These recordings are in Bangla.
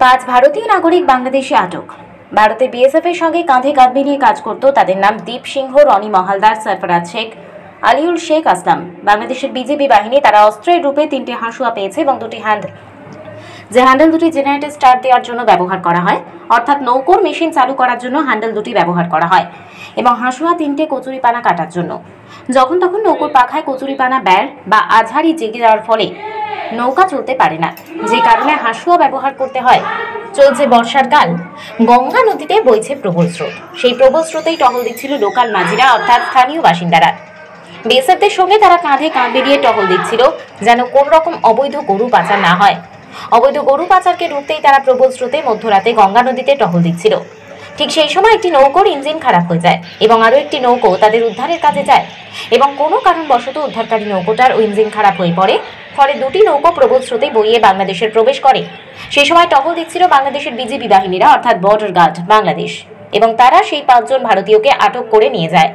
পাঁচ ভারতীয় নাগরিক বাংলাদেশে আটক। ভারতে বিএসএফ এর সঙ্গে কাঁধে কাঁধ মিলিয়ে কাজ করত। তাদের নাম দীপ সিংহ, রনি মহালদার, সরফরাজ শেখ, আলিউল শেখ আসলাম। বাংলাদেশের বিজেপি বাহিনী তারা অস্ত্রের রূপে 3টে হাঁসুয়া পেয়েছে এবং 2টি হ্যান্ডেল দুটি জেনারেটর স্টার্ট দেওয়ার জন্য ব্যবহার করা হয়, অর্থাৎ নৌকোর মেশিন চালু করার জন্য হ্যান্ডেল দুটি ব্যবহার করা হয়, এবং হাঁসুয়া 3টে কচুরিপানা কাটার জন্য। যখন তখন নৌকোর পাখায় কচুরিপানা ব্যার বা আঝাড়ি জেগে যাওয়ার ফলে নৌকা চলতে পারে না, যে কারণে হাঁসুয়া ব্যবহার করতে হয়। চলছে বর্ষার কাল, গঙ্গা নদীতে বইছে প্রবল স্রোত। সেই প্রবল স্রোতেই টহল দিচ্ছিল লোকাল মাঝিরা, অর্থাৎ স্থানীয় বাসিন্দারা। বিএসএফদের সঙ্গে তারা কাঁধে কাঁধ মিলিয়ে টহল দিচ্ছিল, যেন কোন রকম অবৈধ গরু পাচার না হয়। অবৈধ গরু পাচারকে রুখতেই তারা প্রবল স্রোতে মধ্যরাতে গঙ্গা নদীতে টহল দিচ্ছিল। ঠিক সেই সময় একটি নৌকোর ইঞ্জিন খারাপ হয়ে যায় এবং আরও একটি নৌকো তাদের উদ্ধারের কাজে যায়, এবং কোনো কারণবশত উদ্ধারকারী নৌকোটার ইঞ্জিন খারাপ হয়ে পড়ে। ফলে 2টি নৌকো প্রবল স্রোতে বইয়ে বাংলাদেশের প্রবেশ করে। সেই সময় টহল দিচ্ছিল বাংলাদেশের বিজিবি বাহিনীরা, অর্থাৎ বর্ডার গার্ড বাংলাদেশ, এবং তারা সেই 5 জন ভারতীয়কে আটক করে নিয়ে যায়।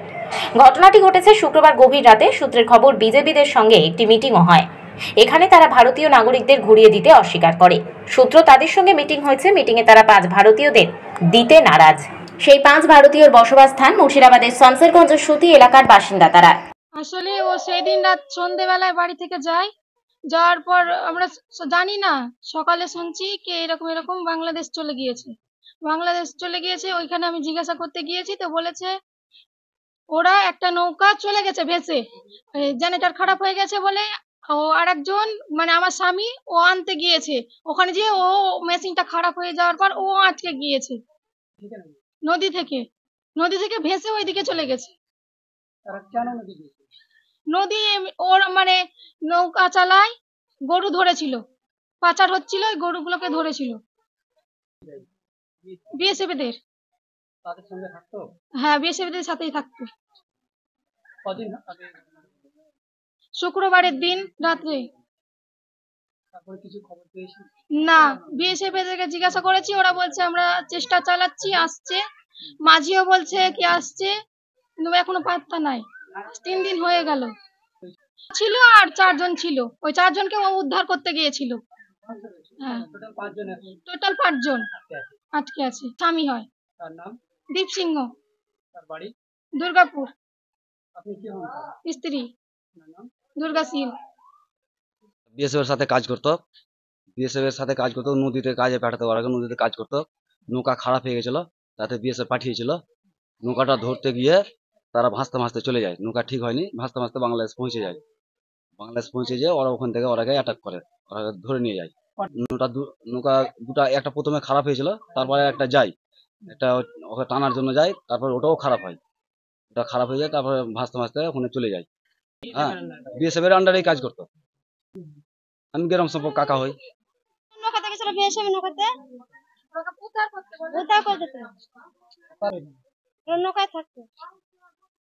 ঘটনাটি ঘটেছে শুক্রবার গভীর রাতে। সূত্রের খবর, বিজেপিদের সঙ্গে একটি মিটিংও হয়। এখানে তারা ভারতীয় নাগরিকদের ঘুরিয়ে দিতে অস্বীকার করে। সূত্র, তাদের সঙ্গে মিটিং হয়েছে, মিটিংয়ে তারা 5 ভারতীয়দের দিতে নারাজ। সেই 5 ভারতীয়র বসবাস স্থান মুর্শিদাবাদের শামসেরগঞ্জ সুতি এলাকার বাসিন্দা তারা। আসলে ও সেই দিন রাত সন্ধেবেলায় বাড়ি থেকে যায়। যাওয়ার পর আমরা জানি না, সকালে শুনছি কি এরকম এরকম বাংলাদেশ চলে গিয়েছে। ওইখানে আমি জিজ্ঞাসা করতে গিয়েছি, তো বলেছে ওরা একটা নৌকা চলে গেছে ভেসে, জেনারেটর খারাপ হয়ে গেছে বলে ও আরেকজন মানে আমার স্বামী ও আনতে গিয়েছে। ওখানে যেয়ে ও মেশিনটা খারাপ হয়ে যাওয়ার পর ও আটকে গিয়েছে। নদী থেকে ভেসে ওইদিকে চলে গেছে। নদী ওর মানে নৌকা চালায়, গরু ধরেছিল, পাচার হচ্ছিল, ওই গরুগুলোকে ধরেছিল বিএসএফদের। হ্যাঁ, বিএসএফদের সাথেই থাকতো। শুক্রবারের দিন রাত্রে। না, বিএসএফ এদেরকে জিজ্ঞাসা করেছি, ওরা বলছে আমরা চেষ্টা চালাচ্ছি, আসছে। মাঝিও বলছে কি আসছে, কিন্তু এখনো পাত্তা নাই। 3 দিন হয়ে গেল। ছিল আর 4 জন ছিল, ওই 4 জনকে ও উদ্ধার করতে গিয়েছিল। হ্যাঁ, টোটাল 5 জন আটকে আছে। স্বামী হয় দীপ সিংহ, দুর্গাপুর। স্ত্রী দুর্গা সিং। বিএসএফ এর সাথে কাজ করতো, নদীতে কাজে পাঠাতো, ওরা নদীতে কাজ করতো। নৌকা খারাপ হয়ে গেছিল, তাতে বিএসএফ পাঠিয়েছিল। নৌকাটা ধরতে গিয়ে তারা ভাসতে চলে যায়। নৌকা ঠিক হয়নি, ভাসতে বাংলাদেশ পৌঁছে যায়। ওরা ওখান থেকে ওরাকে অ্যাটাক করে, ওরা ধরে নিয়ে যায়। নৌকা দুটা, একটা প্রথমে খারাপ হয়েছিল, তারপরে একটা যায়, একটা ওকে টানার জন্য যায়, তারপর ওটাও খারাপ হয়। ওটা খারাপ হয়ে যায়, তারপরে ভাসতে ওখানে চলে যায়। হ্যাঁ, বিএসএফ এর আন্ডারেই কাজ করতো। আমি গ্রাম সম্পর্ক কাকা হই। নৌকাতে গেছিল বিএসএফ নৌকাতে, উদ্ধার করতে নৌকায় থাকতো।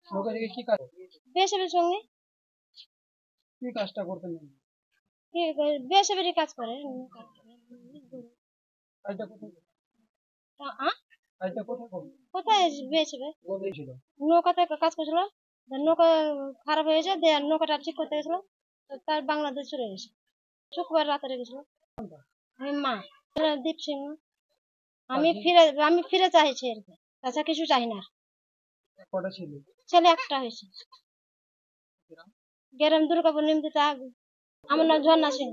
নৌকা থেকে কি কাজ? বিএসএফ এর সঙ্গে কি কাজটা করতেন? বিএসএফ এর কাজ করে। কাজটা কোথায়? কোথায় বিএসএফ নৌকাতে কাজ করছিল। নৌকা খারাপ হয়েছে, নৌকাটা ঠিক করতে গেছিল, তার বাংলাদেশ চলে গেছে। শুক্রবার রাতে গেছিল। মা দীপ সিংহ। আমি ফিরে চাইছি, তাছাড়া কিছু চাই না। ছেলে একটা হয়েছে। গ্রাম দুর্গাপুর নিমতিতে। আমার নাম ঝর্ণা সিং।